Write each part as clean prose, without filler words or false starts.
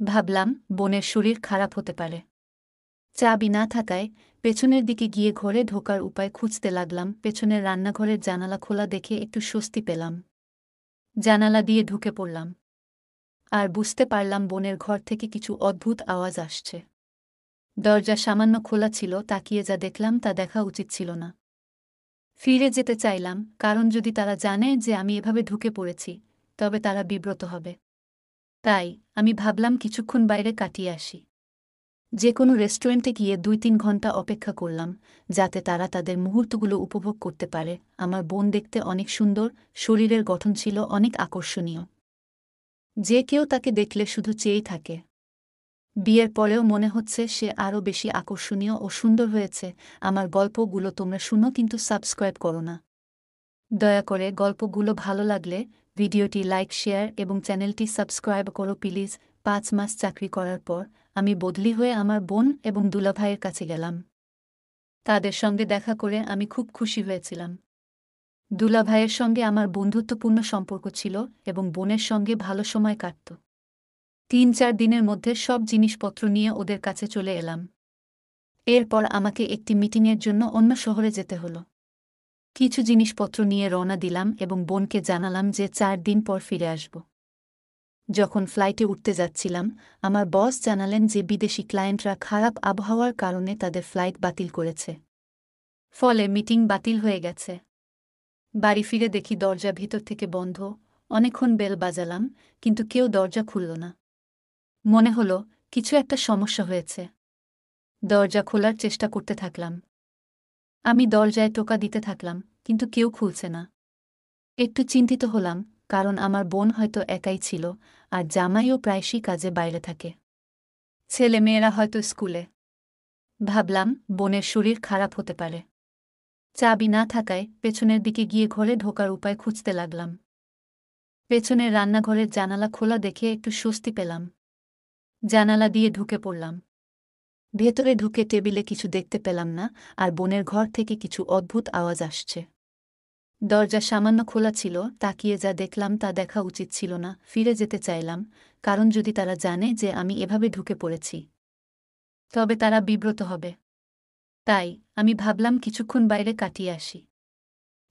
ভাবলাম বোনের শরীর খারাপ হতে পারে। চাবি না থাকায় পেছনের দিকে গিয়ে ঘরে ঢোকার উপায় খুঁজতে লাগলাম। পেছনের রান্নাঘরের জানালা খোলা দেখে একটু স্বস্তি পেলাম। জানালা দিয়ে ঢুকে পড়লাম। আর বুঝতে পারলাম বোনের ঘর থেকে কিছু অদ্ভুত আওয়াজ আসছে। দরজা সামান্য খোলা ছিল, তাকিয়ে যা দেখলাম তা দেখা উচিত ছিল না। ফিরে যেতে চাইলাম, কারণ যদি তারা জানে যে আমি এভাবে ঢুকে পড়েছি তবে তারা বিব্রত হবে। তাই আমি ভাবলাম কিছুক্ষণ বাইরে কাটিয়ে আসি। যে কোনো রেস্টুরেন্টে গিয়ে ২-৩ ঘন্টা অপেক্ষা করলাম, যাতে তারা তাদের মুহূর্তগুলো উপভোগ করতে পারে। আমার বোন দেখতে অনেক সুন্দর, শরীরের গঠন ছিল অনেক আকর্ষণীয়। যে কেউ তাকে দেখলে শুধু চেয়েই থাকে। বিয়ের পরেও মনে হচ্ছে সে আরও বেশি আকর্ষণীয় ও সুন্দর হয়েছে। আমার গল্পগুলো তোমরা শুনো, কিন্তু সাবস্ক্রাইব করো না। দয়া করে গল্পগুলো ভালো লাগলে ভিডিওটি লাইক, শেয়ার এবং চ্যানেলটি সাবস্ক্রাইব করো প্লিজ। ৫ মাস চাকরি করার পর আমি বদলি হয়ে আমার বোন এবং দুলাভাইয়ের কাছে গেলাম। তাদের সঙ্গে দেখা করে আমি খুব খুশি হয়েছিলাম। দুলাভাইয়ের সঙ্গে আমার বন্ধুত্বপূর্ণ সম্পর্ক ছিল এবং বোনের সঙ্গে ভালো সময় কাটত। ৩-৪ দিনের মধ্যে সব জিনিসপত্র নিয়ে ওদের কাছে চলে এলাম। এরপর আমাকে একটি মিটিংয়ের জন্য অন্য শহরে যেতে হলো। কিছু জিনিসপত্র নিয়ে রওনা দিলাম এবং বোনকে জানালাম যে ৪ দিন পর ফিরে আসব। যখন ফ্লাইটে উঠতে যাচ্ছিলাম, আমার বস জানালেন যে বিদেশি ক্লায়েন্টরা খারাপ আবহাওয়ার কারণে তাদের ফ্লাইট বাতিল করেছে। ফলে মিটিং বাতিল হয়ে গেছে। বাড়ি ফিরে দেখি দরজা ভিতর থেকে বন্ধ। অনেকক্ষণ বেল বাজালাম, কিন্তু কেউ দরজা খুলল না। মনে হলো কিছু একটা সমস্যা হয়েছে। দরজা খোলার চেষ্টা করতে থাকলাম। আমি দরজায় টোকা দিতে থাকলাম, কিন্তু কেউ খুলছে না। একটু চিন্তিত হলাম, কারণ আমার বোন হয়তো একাই ছিল, আর জামাইও প্রায়শই কাজে বাইরে থাকে। ছেলেমেয়েরা হয়তো স্কুলে। ভাবলাম বোনের শরীর খারাপ হতে পারে। চাবি না থাকায় পেছনের দিকে গিয়ে ঘরে ঢোকার উপায় খুঁজতে লাগলাম। পেছনের রান্নাঘরের জানালা খোলা দেখে একটু স্বস্তি পেলাম। জানালা দিয়ে ঢুকে পড়লাম। ভেতরে ঢুকে টেবিলে কিছু দেখতে পেলাম না, আর বোনের ঘর থেকে কিছু অদ্ভুত আওয়াজ আসছে। দরজা সামান্য খোলা ছিল, তাকিয়ে যা দেখলাম তা দেখা উচিত ছিল না। ফিরে যেতে চাইলাম, কারণ যদি তারা জানে যে আমি এভাবে ঢুকে পড়েছি তবে তারা বিব্রত হবে। তাই আমি ভাবলাম কিছুক্ষণ বাইরে কাটিয়ে আসি।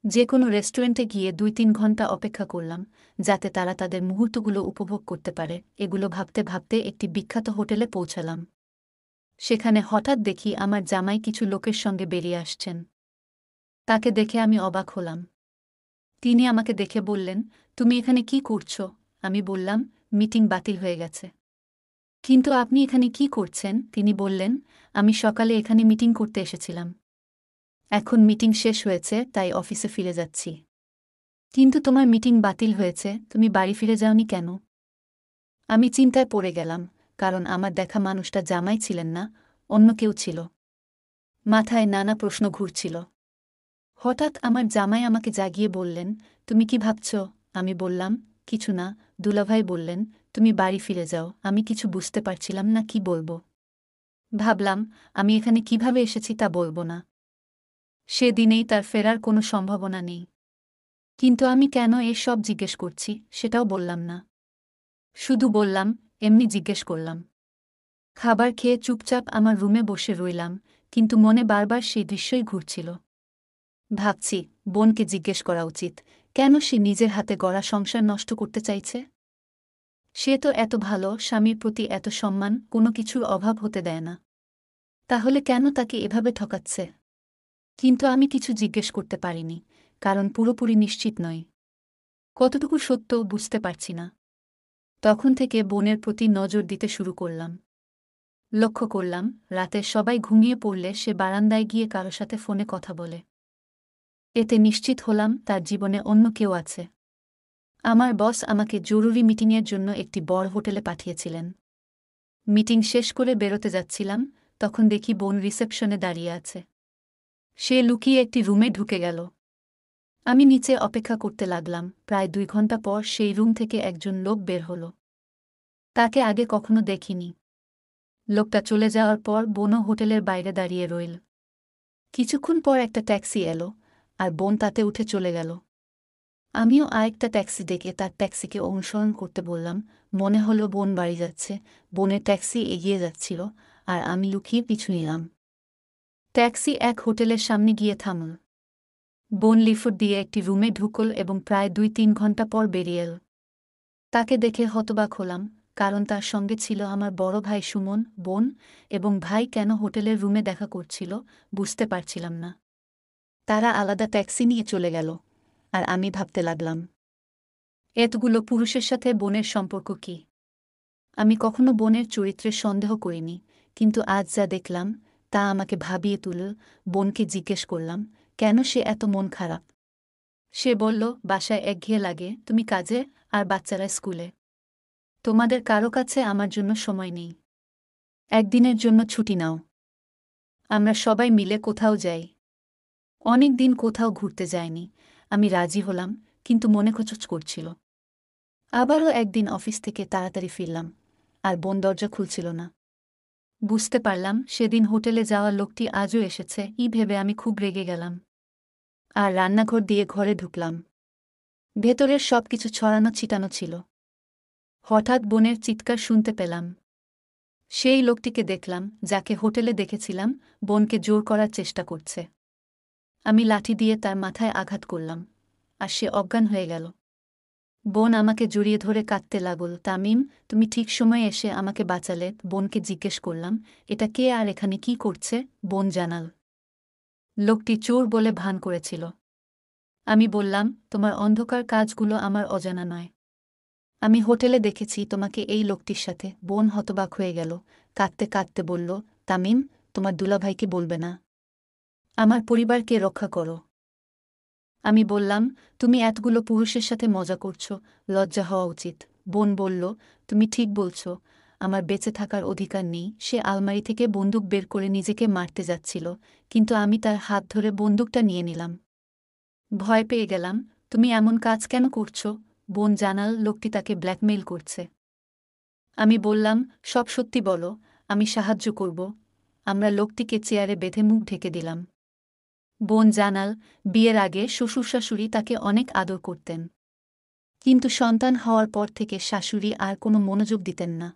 যে কোনো রেস্টুরেন্টে গিয়ে ২-৩ ঘন্টা অপেক্ষা করলাম, যাতে তারা তাদের মুহূর্তগুলো উপভোগ করতে পারে। এগুলো ভাবতে ভাবতে একটি বিখ্যাত হোটেলে পৌঁছালাম। সেখানে হঠাৎ দেখি আমার জামাই কিছু লোকের সঙ্গে বেরিয়ে আসছেন। তাকে দেখে আমি অবাক হলাম। তিনি আমাকে দেখে বললেন, তুমি এখানে কি করছো? আমি বললাম, মিটিং বাতিল হয়ে গেছে। কিন্তু আপনি এখানে কি করছেন? তিনি বললেন, আমি সকালে এখানে মিটিং করতে এসেছিলাম। এখন মিটিং শেষ হয়েছে, তাই অফিসে ফিরে যাচ্ছি। কিন্তু তোমার মিটিং বাতিল হয়েছে, তুমি বাড়ি ফিরে যাওনি কেন? আমি চিন্তায় পড়ে গেলাম, কারণ আমার দেখা মানুষটা জামাই ছিলেন না, অন্য কেউ ছিল। মাথায় নানা প্রশ্ন ঘুরছিল। হঠাৎ আমার জামাই আমাকে জাগিয়ে বললেন, তুমি কি ভাবছ? আমি বললাম, কিছু না। দুলাভাই বললেন, তুমি বাড়ি ফিরে যাও। আমি কিছু বুঝতে পারছিলাম না কি বলবো। ভাবলাম, আমি এখানে কিভাবে এসেছি তা বলবো না। সেদিনেই তার ফেরার কোনো সম্ভাবনা নেই। কিন্তু আমি কেন এসব জিজ্ঞেস করছি সেটাও বললাম না। শুধু বললাম, এমনি জিজ্ঞেস করলাম। খাবার খেয়ে চুপচাপ আমার রুমে বসে রইলাম, কিন্তু মনে বারবার সেই দৃশ্যই ঘুরছিল। ভাবছি, বোনকে জিজ্ঞেস করা উচিত, কেন সে নিজের হাতে গড়া সংসার নষ্ট করতে চাইছে। সে তো এত ভালো, স্বামীর প্রতি এত সম্মান, কোনো কিছুর অভাব হতে দেয় না। তাহলে কেন তাকে এভাবে ঠকাচ্ছে? কিন্তু আমি কিছু জিজ্ঞেস করতে পারিনি, কারণ পুরোপুরি নিশ্চিত নই। কতটুকু সত্য বুঝতে পারছি না। তখন থেকে বোনের প্রতি নজর দিতে শুরু করলাম। লক্ষ্য করলাম, রাতে সবাই ঘুমিয়ে পড়লে সে বারান্দায় গিয়ে কারো সাথে ফোনে কথা বলে। এতে নিশ্চিত হলাম তার জীবনে অন্য কেউ আছে। আমার বস আমাকে জরুরি মিটিংয়ের জন্য একটি বড় হোটেলে পাঠিয়েছিলেন। মিটিং শেষ করে বেরোতে যাচ্ছিলাম, তখন দেখি বোন রিসেপশনে দাঁড়িয়ে আছে। সে লুকিয়ে একটি রুমে ঢুকে গেল। আমি নিচে অপেক্ষা করতে লাগলাম। প্রায় ২ ঘন্টা পর সেই রুম থেকে একজন লোক বের হল। তাকে আগে কখনো দেখিনি। লোকটা চলে যাওয়ার পর বোনও হোটেলের বাইরে দাঁড়িয়ে রইল। কিছুক্ষণ পর একটা ট্যাক্সি এলো, আর বোন তাতে উঠে চলে গেল। আমিও আরেকটা ট্যাক্সি ডেকে তার ট্যাক্সিকে অনুসরণ করতে বললাম। মনে হলো বোন বাড়ি যাচ্ছে। বোনের ট্যাক্সি এগিয়ে যাচ্ছিল, আর আমি লুকিয়ে পিছু নিলাম। ট্যাক্সি এক হোটেলের সামনে গিয়ে থামল। বোন লিফট দিয়ে একটি রুমে ঢুকল এবং প্রায় ২-৩ ঘন্টা পর বেরিয়ে এল। তাকে দেখে হতবাক হলাম, কারণ তার সঙ্গে ছিল আমার বড় ভাই সুমন। বোন এবং ভাই কেন হোটেলের রুমে দেখা করছিল বুঝতে পারছিলাম না। তারা আলাদা ট্যাক্সি নিয়ে চলে গেল, আর আমি ভাবতে লাগলাম, এতগুলো পুরুষের সাথে বোনের সম্পর্ক কী? আমি কখনো বোনের চরিত্রে সন্দেহ করিনি, কিন্তু আজ যা দেখলাম তা আমাকে ভাবিয়ে তুলল। বোনকে জিজ্ঞেস করলাম, কেন সে এত মন খারাপ? সে বলল, বাসায় একঘেয়ে লাগে, তুমি কাজে আর বাচ্চারা স্কুলে। তোমাদের কারো কাছে আমার জন্য সময় নেই। একদিনের জন্য ছুটি নাও, আমরা সবাই মিলে কোথাও যাই। অনেক দিন কোথাও ঘুরতে যায়নি। আমি রাজি হলাম, কিন্তু মনে খচচ করছিল। আবারও একদিন অফিস থেকে তাড়াতাড়ি ফিরলাম, আর বোন দরজা খুলছিল না। বুঝতে পারলাম সেদিন হোটেলে যাওয়া লোকটি আজও এসেছে। ভেবে আমি খুব রেগে গেলাম, আর রান্নাঘর দিয়ে ঘরে ঢুকলাম। ভেতরের সবকিছু ছড়ানো ছিটানো ছিল। হঠাৎ বোনের চিৎকার শুনতে পেলাম। সেই লোকটিকে দেখলাম যাকে হোটেলে দেখেছিলাম বোনকে জোর করার চেষ্টা করছে। আমি লাঠি দিয়ে তার মাথায় আঘাত করলাম, আর সে অজ্ঞান হয়ে গেল। বোন আমাকে জড়িয়ে ধরে কাঁদতে লাগল। তামিম, তুমি ঠিক সময়ে এসে আমাকে বাঁচালে। বোনকে জিজ্ঞেস করলাম, এটা কে আর এখানে কি করছে? বোন জানাল, লোকটি চোর বলে ভান করেছিল। আমি বললাম, তোমার অন্ধকার কাজগুলো আমার অজানা নয়। আমি হোটেলে দেখেছি তোমাকে এই লোকটির সাথে। বোন হতবাক হয়ে গেল, কাঁদতে কাঁদতে বলল, তামিম, তোমার দুলাভাইকে বলবে না। আমার পরিবারকে রক্ষা করো। আমি বললাম, তুমি এতগুলো পুরুষের সাথে মজা করছ, লজ্জা হওয়া উচিত। বোন বলল, তুমি ঠিক বলছ, আমার বেঁচে থাকার অধিকার নেই। সে আলমারি থেকে বন্দুক বের করে নিজেকে মারতে যাচ্ছিল, কিন্তু আমি তার হাত ধরে বন্দুকটা নিয়ে নিলাম। ভয় পেয়ে গেলাম। তুমি এমন কাজ কেন করছ? বোন জানাল, লোকটি তাকে ব্ল্যাকমেইল করছে। আমি বললাম, সব সত্যি বলো, আমি সাহায্য করব। আমরা লোকটিকে চেয়ারে বেঁধে মুখ ঢেকে দিলাম। বোন জানাল, বিয়ের আগে শ্বশুর শাশুড়ি তাকে অনেক আদর করতেন, কিন্তু সন্তান হওয়ার পর থেকে শাশুড়ি আর কোনো মনোযোগ দিতেন না।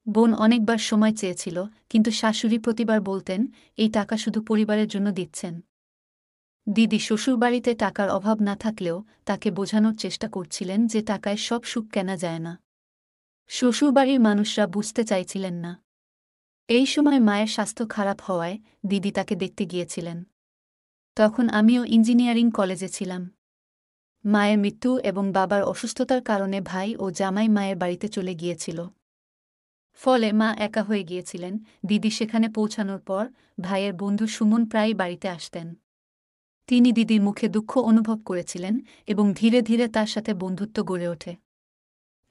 বোন অনেকবার সময় চেয়েছিল, কিন্তু শাশুড়ি প্রতিবার বলতেন, এই টাকা শুধু পরিবারের জন্য দিচ্ছেন। দিদি শ্বশুরবাড়িতে টাকার অভাব না থাকলেও তাকে বোঝানোর চেষ্টা করছিলেন যে টাকায় সব সুখ কেনা যায় না। শ্বশুরবাড়ির মানুষরা বুঝতে চাইছিলেন না। এই সময় মায়ের স্বাস্থ্য খারাপ হওয়ায় দিদি তাকে দেখতে গিয়েছিলেন। তখন আমিও ইঞ্জিনিয়ারিং কলেজে ছিলাম। মায়ের মৃত্যু এবং বাবার অসুস্থতার কারণে ভাই ও জামাই মায়ের বাড়িতে চলে গিয়েছিল। ফলে মা একা হয়ে গিয়েছিলেন। দিদি সেখানে পৌঁছানোর পর ভাইয়ের বন্ধু সুমন প্রায়ই বাড়িতে আসতেন। তিনি দিদির মুখে দুঃখ অনুভব করেছিলেন এবং ধীরে ধীরে তার সাথে বন্ধুত্ব গড়ে ওঠে।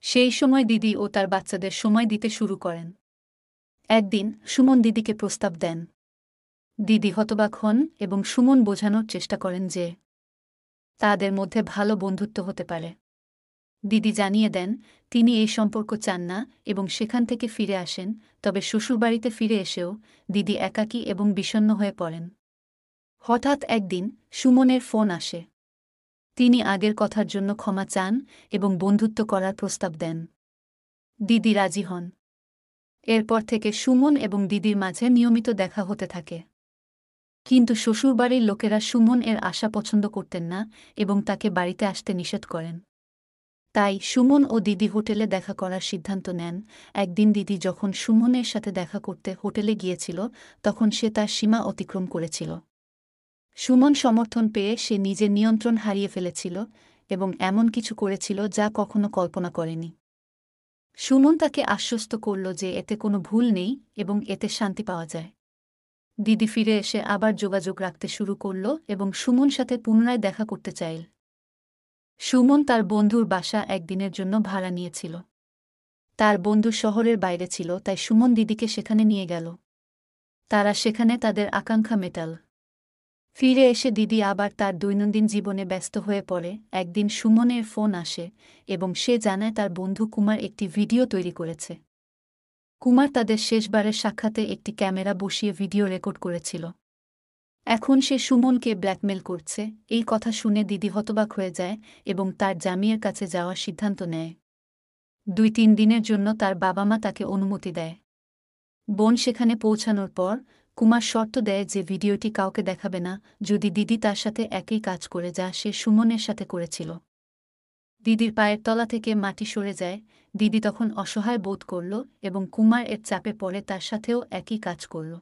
সেই সময় দিদি ও তার বাচ্চাদের সময় দিতে শুরু করেন। একদিন সুমন দিদিকে প্রস্তাব দেন। দিদি হতবাক হন এবং সুমন বোঝানোর চেষ্টা করেন যে তাদের মধ্যে ভালো বন্ধুত্ব হতে পারে। দিদি জানিয়ে দেন তিনি এই সম্পর্ক চান না এবং সেখান থেকে ফিরে আসেন। তবে শ্বশুরবাড়িতে ফিরে এসেও দিদি একাকী এবং বিষণ্ণ হয়ে পড়েন। হঠাৎ একদিন সুমনের ফোন আসে। তিনি আগের কথার জন্য ক্ষমা চান এবং বন্ধুত্ব করার প্রস্তাব দেন। দিদি রাজি হন। এরপর থেকে সুমন এবং দিদির মাঝে নিয়মিত দেখা হতে থাকে। কিন্তু শ্বশুরবাড়ির লোকেরা সুমন এর আশা পছন্দ করতেন না এবং তাকে বাড়িতে আসতে নিষেধ করেন। তাই সুমন ও দিদি হোটেলে দেখা করার সিদ্ধান্ত নেন। একদিন দিদি যখন সুমনের সাথে দেখা করতে হোটেলে গিয়েছিল, তখন সে তার সীমা অতিক্রম করেছিল। সুমন সমর্থন পেয়ে সে নিজের নিয়ন্ত্রণ হারিয়ে ফেলেছিল এবং এমন কিছু করেছিল যা কখনো কল্পনা করেনি। সুমন তাকে আশ্বস্ত করল যে এতে কোনো ভুল নেই এবং এতে শান্তি পাওয়া যায়। দিদি ফিরে এসে আবার যোগাযোগ রাখতে শুরু করল এবং সুমন সাথে পুনরায় দেখা করতে চাইল। সুমন তার বন্ধুর বাসা একদিনের জন্য ভাড়া নিয়েছিল। তার বন্ধু শহরের বাইরে ছিল, তাই সুমন দিদিকে সেখানে নিয়ে গেল। তারা সেখানে তাদের আকাঙ্ক্ষা মেটাল। ফিরে এসে দিদি আবার তার দৈনন্দিন জীবনে ব্যস্ত হয়ে পড়ে। একদিন সুমনের ফোন আসে এবং সে জানায় তার বন্ধু কুমার একটি ভিডিও তৈরি করেছে। কুমার তাদের শেষবারের সাক্ষাতে একটি ক্যামেরা বসিয়ে ভিডিও রেকর্ড করেছিল। এখন সে সুমনকে ব্ল্যাকমেল করছে। এই কথা শুনে দিদি হতবাক হয়ে যায় এবং তার জামিয়ার কাছে যাওয়ার সিদ্ধান্ত নেয়। 2-3 দিনের জন্য তার বাবা মা তাকে অনুমতি দেয়। বোন সেখানে পৌঁছানোর পর কুমার শর্ত দেয় যে ভিডিওটি কাউকে দেখাবে না যদি দিদি তার সাথে একই কাজ করে যা সে সুমনের সাথে করেছিল। দিদির পায়ের তলা থেকে মাটি সরে যায়। দিদি তখন অসহায় বোধ করল এবং কুমার এর চাপে পড়ে তার সাথেও একই কাজ করল।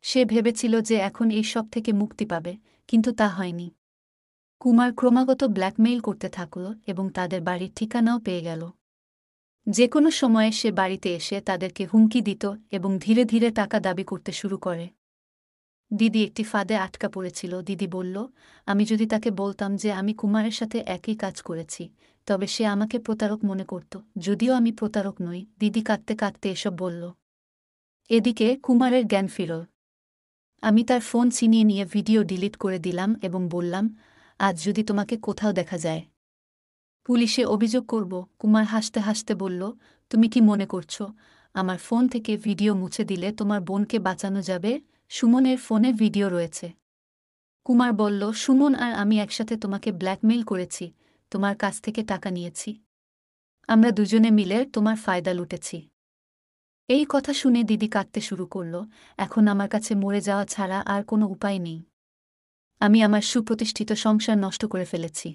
সে ভেবেছিল যে এখন এই সব থেকে মুক্তি পাবে, কিন্তু তা হয়নি। কুমার ক্রমাগত ব্ল্যাকমেইল করতে থাকল এবং তাদের বাড়ির ঠিকানাও পেয়ে গেল। যে কোনো সময়ে সে বাড়িতে এসে তাদেরকে হুমকি দিত এবং ধীরে ধীরে টাকা দাবি করতে শুরু করে। দিদি একটি ফাঁদে আটকা পড়েছিল। দিদি বলল, আমি যদি তাকে বলতাম যে আমি কুমারের সাথে একই কাজ করেছি, তবে সে আমাকে প্রতারক মনে করত। যদিও আমি প্রতারক নই, দিদি কাঁদতে কাঁদতে এসব বলল। এদিকে কুমারের জ্ঞান ফিরল। আমি তার ফোন ছিনিয়ে নিয়ে ভিডিও ডিলিট করে দিলাম এবং বললাম, আজ যদি তোমাকে কোথাও দেখা যায়, পুলিশে অভিযোগ করব। কুমার হাসতে হাসতে বলল, তুমি কি মনে করছো আমার ফোন থেকে ভিডিও মুছে দিলে তোমার বোনকে বাঁচানো যাবে? সুমনের ফোনে ভিডিও রয়েছে। কুমার বলল, সুমন আর আমি একসাথে তোমাকে ব্ল্যাকমেইল করেছি, তোমার কাছ থেকে টাকা নিয়েছি। আমরা দুজনে মিলে তোমার ফায়দা লুটেছি। এই কথা শুনে দিদি কাঁদতে শুরু করল। এখন আমার কাছে মরে যাওয়া ছাড়া আর কোনো উপায় নেই। আমি আমার সুপ্রতিষ্ঠিত সংসার নষ্ট করে ফেলেছি।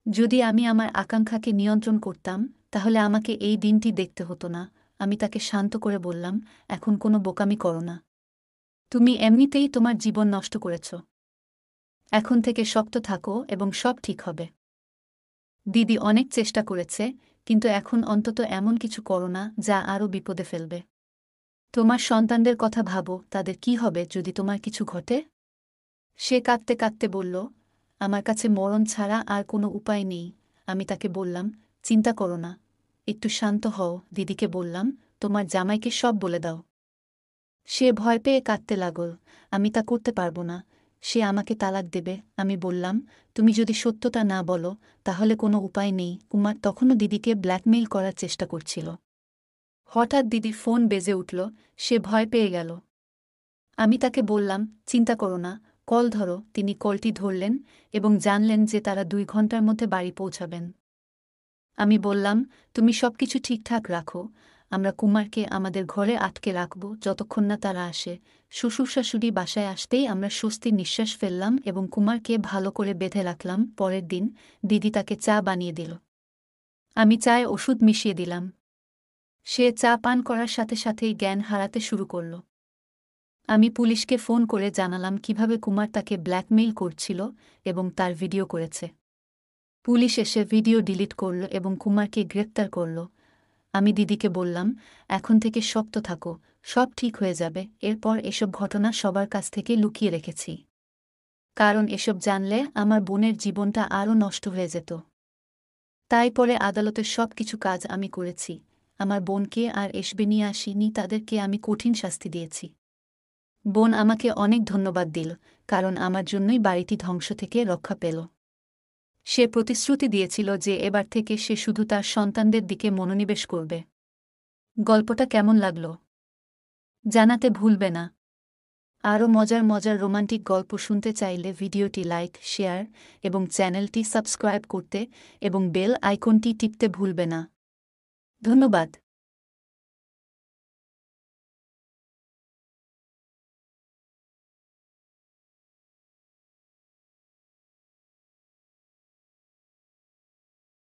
যদি আমি আমার আকাঙ্ক্ষাকে নিয়ন্ত্রণ করতাম, তাহলে আমাকে এই দিনটি দেখতে হতো না। আমি তাকে শান্ত করে বললাম, এখন কোনো বোকামি করো না। তুমি এমনিতেই তোমার জীবন নষ্ট করেছ। এখন থেকে শক্ত থাকো এবং সব ঠিক হবে। দিদি অনেক চেষ্টা করেছে, কিন্তু এখন অন্তত এমন কিছু করো না যা আরও বিপদে ফেলবে। তোমার সন্তানদের কথা ভাবো, তাদের কি হবে যদি তোমার কিছু ঘটে? সে কাঁদতে কাঁদতে বলল, আমার কাছে মরণ ছাড়া আর কোনো উপায় নেই। আমি তাকে বললাম, চিন্তা করো না, একটু শান্ত হও। দিদিকে বললাম, তোমার জামাইকে সব বলে দাও। সে ভয় পেয়ে কাঁদতে লাগল। আমি তা করতে পারবো না, সে আমাকে তালাক দেবে। আমি বললাম, তুমি যদি সত্যতা না বলো তাহলে কোনো উপায় নেই। কুমার তখনও দিদিকে ব্ল্যাকমেইল করার চেষ্টা করছিল। হঠাৎ দিদির ফোন বেজে উঠল। সে ভয় পেয়ে গেল। আমি তাকে বললাম, চিন্তা করো না, কল ধরো। তিনি কলটি ধরলেন এবং জানলেন যে তারা 2 ঘন্টার মধ্যে বাড়ি পৌঁছাবেন। আমি বললাম, তুমি সবকিছু ঠিকঠাক রাখো, আমরা কুমারকে আমাদের ঘরে আটকে রাখব যতক্ষণ না তারা আসে। শ্বশুর শাশুড়ি বাসায় আসতেই আমরা স্বস্তির নিঃশ্বাস ফেললাম এবং কুমারকে ভালো করে বেঁধে রাখলাম। পরের দিন দিদি তাকে চা বানিয়ে দিল। আমি চায়ে ওষুধ মিশিয়ে দিলাম। সে চা পান করার সাথে সাথেই জ্ঞান হারাতে শুরু করল। আমি পুলিশকে ফোন করে জানালাম কিভাবে কুমার তাকে ব্ল্যাকমেইল করছিল এবং তার ভিডিও করেছে। পুলিশ এসে ভিডিও ডিলিট করল এবং কুমারকে গ্রেপ্তার করল। আমি দিদিকে বললাম, এখন থেকে শক্ত থাকো, সব ঠিক হয়ে যাবে। এরপর এসব ঘটনা সবার কাছ থেকে লুকিয়ে রেখেছি, কারণ এসব জানলে আমার বোনের জীবনটা আরও নষ্ট হয়ে যেত। তাই পরে আদালতের সব কিছু কাজ আমি করেছি। আমার বোনকে আর এসবে নিয়ে আসিনি, তাদেরকে আমি কঠিন শাস্তি দিয়েছি। বোন আমাকে অনেক ধন্যবাদ দিল, কারণ আমার জন্যই বাড়িটি ধ্বংস থেকে রক্ষা পেল। সে প্রতিশ্রুতি দিয়েছিল যে এবার থেকে সে শুধু তার সন্তানদের দিকে মনোনিবেশ করবে। গল্পটা কেমন লাগল জানাতে ভুলবে না। আরও মজার মজার রোমান্টিক গল্প শুনতে চাইলে ভিডিওটি লাইক, শেয়ার এবং চ্যানেলটি সাবস্ক্রাইব করতে এবং বেল আইকনটি টিপতে ভুলবে না। ধন্যবাদ।